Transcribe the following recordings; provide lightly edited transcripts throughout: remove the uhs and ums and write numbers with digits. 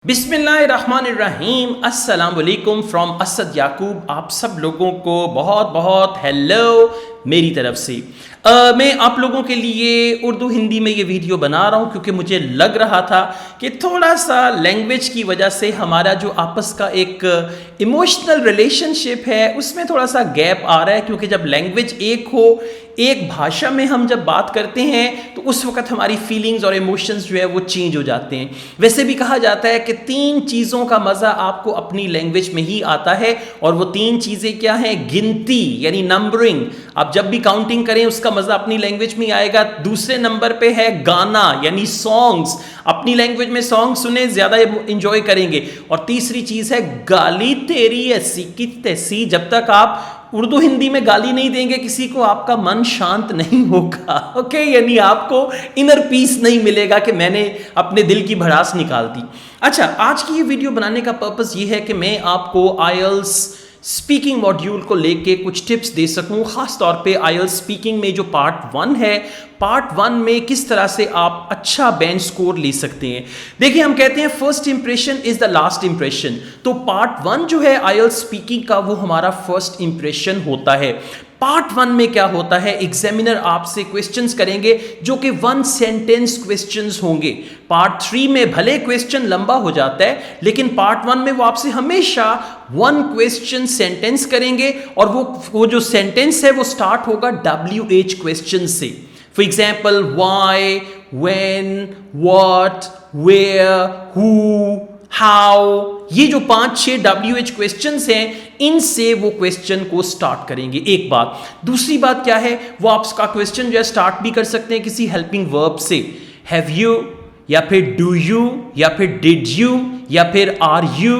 बिस्मिल्लाहिर्रहमानिर्रहीम अस्सलाम वालेकुम फ्रॉम असद याकूब। आप सब लोगों को बहुत बहुत हेलो मेरी तरफ से। मैं आप लोगों के लिए उर्दू हिंदी में ये वीडियो बना रहा हूँ क्योंकि मुझे लग रहा था कि थोड़ा सा लैंग्वेज की वजह से हमारा जो आपस का एक इमोशनल रिलेशनशिप है उसमें थोड़ा सा गैप आ रहा है, क्योंकि जब लैंग्वेज एक हो, एक भाषा में हम जब बात करते हैं तो उस वक्त हमारी फीलिंग्स और इमोशंस जो है वो चेंज हो जाते हैं। वैसे भी कहा जाता है कि 3 चीज़ों का मज़ा आपको अपनी लैंग्वेज में ही आता है, और वो 3 चीज़ें क्या हैं? गिनती यानी नंबरिंग। आप जब भी काउंटिंग करें उसका मज़ा अपनी लैंग्वेज में ही आएगा। दूसरे नंबर पे है गाना यानी सॉन्ग्स, अपनी लैंग्वेज में सॉन्ग सुने ज़्यादा इंजॉय करेंगे। और तीसरी चीज़ है गाली तेरी ऐसी की तैसी। जब तक आप उर्दू हिंदी में गाली नहीं देंगे किसी को, आपका मन शांत नहीं होगा। ओके, यानी आपको इनर पीस नहीं मिलेगा कि मैंने अपने दिल की भड़ास निकाल दी। अच्छा, आज की ये वीडियो बनाने का पर्पस ये है कि मैं आपको आईएलटीएस स्पीकिंग मॉड्यूल को लेके कुछ टिप्स दे सकूं, खास तौर पे आईएलटीएस स्पीकिंग में जो पार्ट 1 है, पार्ट 1 में किस तरह से आप अच्छा बेंच स्कोर ले सकते हैं। देखिए, हम कहते हैं first impression is the last impression. तो पार्ट 1 जो है आईएलटीएस स्पीकिंग का, वो हमारा फर्स्ट इंप्रेशन होता है। पार्ट 1 में क्या होता है? एग्जामिनर आपसे क्वेश्चंस करेंगे जो कि 1 सेंटेंस क्वेश्चंस होंगे। पार्ट 3 में भले क्वेश्चन लंबा हो जाता है, लेकिन पार्ट 1 में वो आपसे हमेशा 1 क्वेश्चन सेंटेंस करेंगे, और वो जो सेंटेंस है वो स्टार्ट होगा WH क्वेश्चन से। For example, why, when, what, where, who, how, ये जो 5-6 WH क्वेश्चंस हैं, इनसे वो क्वेश्चन को स्टार्ट करेंगे। एक बात। दूसरी बात क्या है? वो आपका क्वेश्चन जो है स्टार्ट भी कर सकते हैं किसी हेल्पिंग वर्ब से, हैव यू, या फिर डू यू, या फिर डिड यू, या फिर आर यू,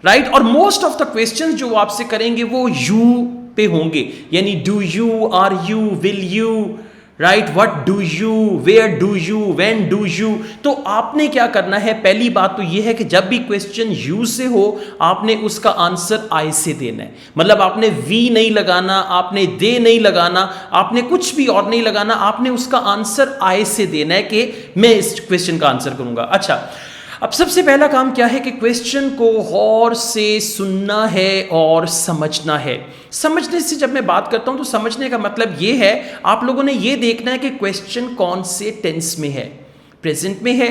राइट। और मोस्ट ऑफ द क्वेश्चंस जो आपसे करेंगे वो यू पे होंगे, यानी do you, are you, will you, right, what do you, where do you, when do you. तो आपने क्या करना है? पहली बात तो यह है कि जब भी क्वेश्चन यू से हो, आपने उसका आंसर आई से देना है। मतलब आपने वी नहीं लगाना, आपने दे नहीं लगाना, आपने कुछ भी और नहीं लगाना, आपने उसका आंसर आई से देना है कि मैं इस क्वेश्चन का आंसर करूंगा। अच्छा, अब सबसे पहला काम क्या है कि क्वेश्चन को गौर से सुनना है और समझना है। समझने से जब मैं बात करता हूं तो समझने का मतलब ये है, आप लोगों ने ये देखना है कि क्वेश्चन कौन से टेंस में है, प्रेजेंट में है,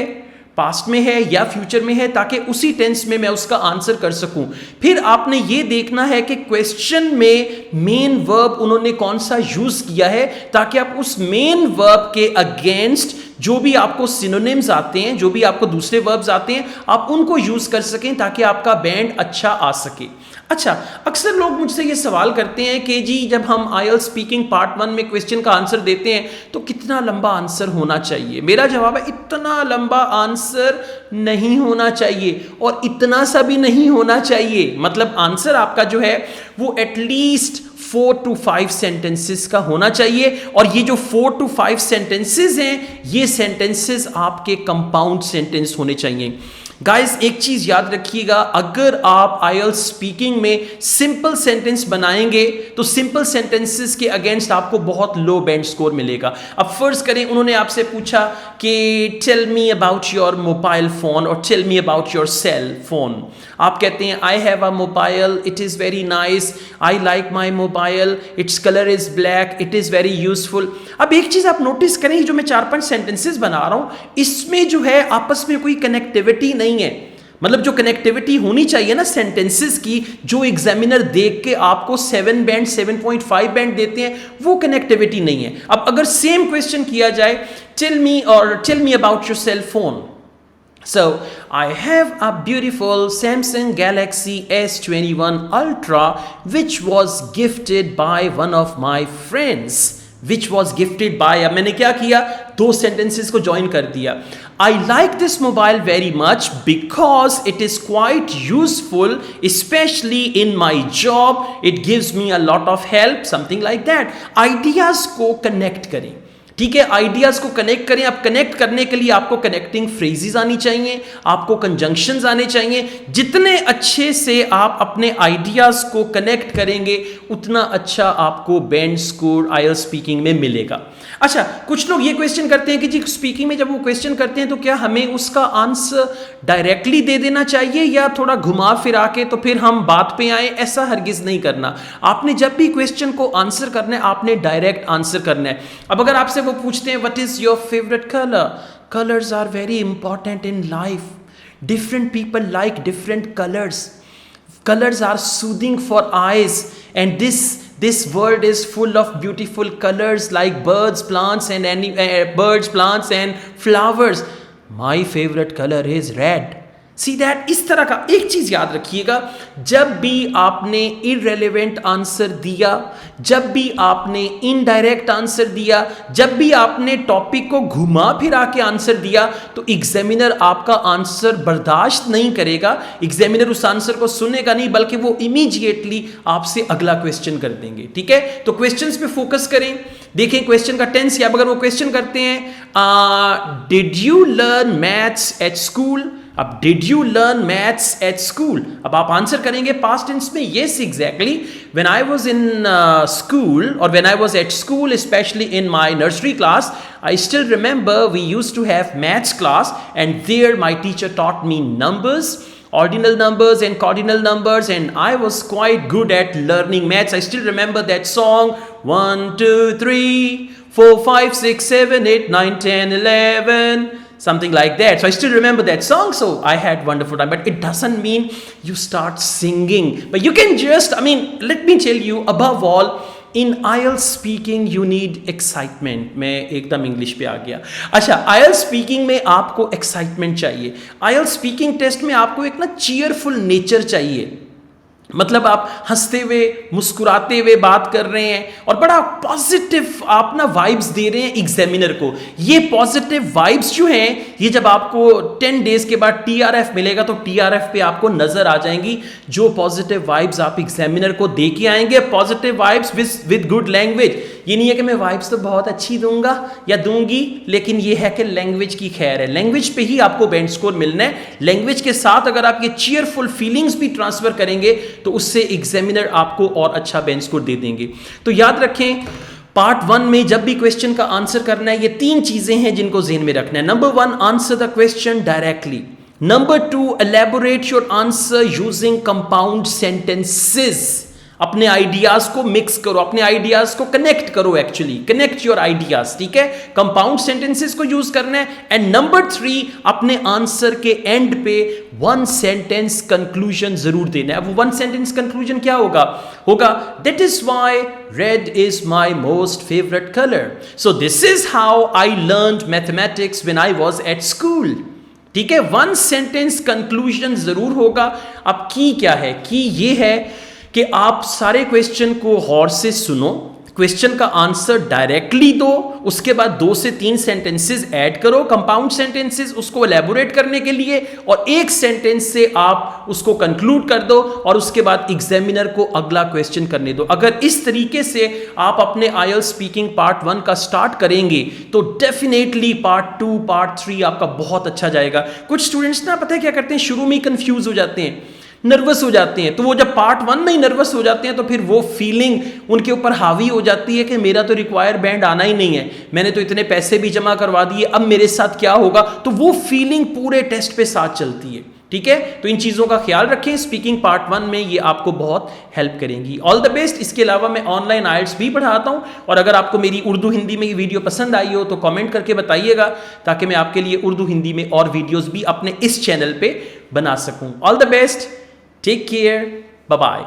पास्ट में है या फ्यूचर में है, ताकि उसी टेंस में मैं उसका आंसर कर सकूं। फिर आपने ये देखना है कि क्वेश्चन में मेन वर्ब उन्होंने कौन सा यूज किया है, ताकि आप उस मेन वर्ब के अगेंस्ट जो भी आपको सिनोनिम्स आते हैं, जो भी आपको दूसरे वर्ब्स आते हैं, आप उनको यूज कर सकें ताकि आपका बैंड अच्छा आ सके। अच्छा, अक्सर लोग मुझसे ये सवाल करते हैं कि जी, जब हम आईएलटीएस स्पीकिंग पार्ट 1 में क्वेश्चन का आंसर देते हैं तो कितना लंबा आंसर होना चाहिए? मेरा जवाब है, इतना लंबा आंसर नहीं होना चाहिए और इतना सा भी नहीं होना चाहिए। मतलब आंसर आपका जो है वो एटलीस्ट 4 to 5 सेंटेंसेस का होना चाहिए, और ये जो 4 to 5 सेंटेंसेस हैं, ये सेंटेंसेस आपके कंपाउंड सेंटेंस होने चाहिए। गाइस, एक चीज याद रखिएगा, अगर आप आईएलटीएस स्पीकिंग में सिंपल सेंटेंस बनाएंगे तो सिंपल सेंटेंसेस के अगेंस्ट आपको बहुत लो बैंड स्कोर मिलेगा। अब फर्ज करें उन्होंने आपसे पूछा कि tell me about your mobile phone और tell me about your cell phone. आप कहते हैं I have a mobile, it is very nice, I like my mobile, its colour is black, it is very useful. अब एक चीज़ आप notice करें, जो मैं 4-5 सेंटेंसेस बना रहा हूँ, इसमें जो है आपस में कोई कनेक्टिविटी नहीं है। मतलब जो कनेक्टिविटी होनी चाहिए ना सेंटेंसेस की, जो एग्जामिनर देख के आपको 7 बैंड 7.5 बैंड देते हैं, वो कनेक्टिविटी नहीं है। अब अगर सेम क्वेश्चन किया जाए, tell me about your cell phone. So, I have a beautiful Samsung Galaxy S21 Ultra which was gifted by one of my friends. Which was gifted by, अब मैंने क्या किया? 2 sentences को join कर दिया। I like this mobile very much because it is quite useful, especially in my job. It gives me a lot of help, something like that. Ideas को connect करें। ठीक है, आइडियाज को कनेक्ट करें। अब कनेक्ट करने के लिए आपको कनेक्टिंग फ्रेजेस आनी चाहिए, आपको कंजंक्शंस आने चाहिए। जितने अच्छे से आप अपने आइडियाज को कनेक्ट करेंगे उतना अच्छा आपको बैंड स्कोर आईएलटीएस स्पीकिंग में मिलेगा। अच्छा, कुछ लोग ये क्वेश्चन करते हैं कि जी स्पीकिंग में जब वो क्वेश्चन करते हैं तो क्या हमें उसका आंसर डायरेक्टली दे देना चाहिए या थोड़ा घुमा फिरा के तो फिर हम बात पे आए? ऐसा हरगिज नहीं करना। आपने जब भी क्वेश्चन को आंसर करना है आपने डायरेक्ट आंसर करना है। अब अगर आपसे वो पूछते हैं what is your favourite colour, colours are very important in life, different people like different colours, colors are soothing for eyes, and this world is full of beautiful colors like birds, plants and flowers. My favorite color is red. See that, इस तरह का एक चीज याद रखिएगा, जब भी आपने इररेलेवेंट आंसर दिया, जब भी आपने इनडायरेक्ट आंसर दिया, जब भी आपने टॉपिक को घुमा फिरा के आंसर दिया, तो एग्जामिनर आपका आंसर बर्दाश्त नहीं करेगा। एग्जामिनर उस आंसर को सुनेगा नहीं, बल्कि वो इमीडिएटली आपसे अगला क्वेश्चन कर देंगे। ठीक है, तो क्वेश्चंस पे फोकस करें। देखें क्वेश्चन का टेंस, या अगर वो क्वेश्चन करते हैं did you learn maths at school, अब did you learn maths at school, अब आप आंसर करेंगे पास्ट टेंस में, yes exactly, when I was in school और when I was at school, specially in my nursery class, I still remember we used to have maths class and there my teacher taught me numbers, ordinal numbers and cardinal numbers, and I was quite good at learning maths. I still remember that song, 1 2 3 4 5 6 7 8 9 10 11, something like that. So I still remember that song, so I had wonderful time. But it doesn't mean you start singing, but you can just, let me tell you, above all, in IELTS speaking you need excitement. मैं एकदम English पे आ गया। अच्छा, IELTS speaking में आपको excitement चाहिए। IELTS speaking test में आपको एक ना चीयरफुल नेचर चाहिए, मतलब आप हंसते हुए मुस्कुराते हुए बात कर रहे हैं और बड़ा पॉजिटिव आप ना वाइब्स दे रहे हैं एग्जामिनर को। ये पॉजिटिव वाइब्स जो हैं, ये जब आपको 10 डेज के बाद टीआरएफ मिलेगा तो टीआरएफ पे आपको नजर आ जाएंगी जो पॉजिटिव वाइब्स आप एग्जामिनर को दे के आएंगे। Positive vibes with good language, ये नहीं है कि मैं वाइब्स तो बहुत अच्छी दूंगा या दूंगी, लेकिन ये है कि लैंग्वेज की खैर है। लैंग्वेज पे ही आपको बैंड स्कोर मिलना है। लैंग्वेज के साथ अगर आप ये चीयरफुल फीलिंग्स भी ट्रांसफर करेंगे तो उससे एग्जामिनर आपको और अच्छा बैंड स्कोर दे देंगे। तो याद रखें, पार्ट 1 में जब भी क्वेश्चन का आंसर करना है, ये 3 चीजें हैं जिनको ज़हन में रखना है। Number 1, answer the question directly. Number 2, elaborate your answer using compound sentences. अपने आइडियाज को मिक्स करो, अपने आइडियाज को कनेक्ट करो, एक्चुअली कनेक्ट योर आइडियाज। ठीक है, कंपाउंड सेंटेंसेस को यूज करना है। एंड नंबर 3, अपने आंसर के एंड पे 1 सेंटेंस कंक्लूजन जरूर देना है। अब 1 सेंटेंस कंक्लूजन क्या होगा that is why red is my most favourite colour, so this is how I learned mathematics when I was at school. ठीक है, 1 सेंटेंस कंक्लूजन जरूर होगा। अब की क्या है? की ये है कि आप सारे क्वेश्चन को गौर से सुनो, क्वेश्चन का आंसर डायरेक्टली दो, उसके बाद 2 से 3 सेंटेंसेस ऐड करो, कंपाउंड सेंटेंसेस, उसको एलैबोरेट करने के लिए, और 1 सेंटेंस से आप उसको कंक्लूड कर दो और उसके बाद एग्जामिनर को अगला क्वेश्चन करने दो। अगर इस तरीके से आप अपने आईएलटीएस स्पीकिंग पार्ट 1 का स्टार्ट करेंगे तो डेफिनेटली पार्ट 2, पार्ट 3 आपका बहुत अच्छा जाएगा। कुछ स्टूडेंट्स ना पता है क्या करते हैं, शुरू में ही कंफ्यूज हो जाते हैं, नर्वस हो जाते हैं, तो वो जब पार्ट 1 में ही नर्वस हो जाते हैं तो फिर वो फीलिंग उनके ऊपर हावी हो जाती है कि मेरा तो रिक्वायर बैंड आना ही नहीं है, मैंने तो इतने पैसे भी जमा करवा दिए, अब मेरे साथ क्या होगा। तो वो फीलिंग पूरे टेस्ट पे साथ चलती है। ठीक है, तो इन चीज़ों का ख्याल रखें। स्पीकिंग पार्ट 1 में ये आपको बहुत हेल्प करेंगी। All the best. इसके अलावा मैं ऑनलाइन आईएलटीएस भी पढ़ाता हूँ, और अगर आपको मेरी उर्दू हिंदी में ये वीडियो पसंद आई हो तो कमेंट करके बताइएगा, ताकि मैं आपके लिए उर्दू हिंदी में और वीडियोज़ भी अपने इस चैनल पर बना सकूँ। All the best, take care, bye bye.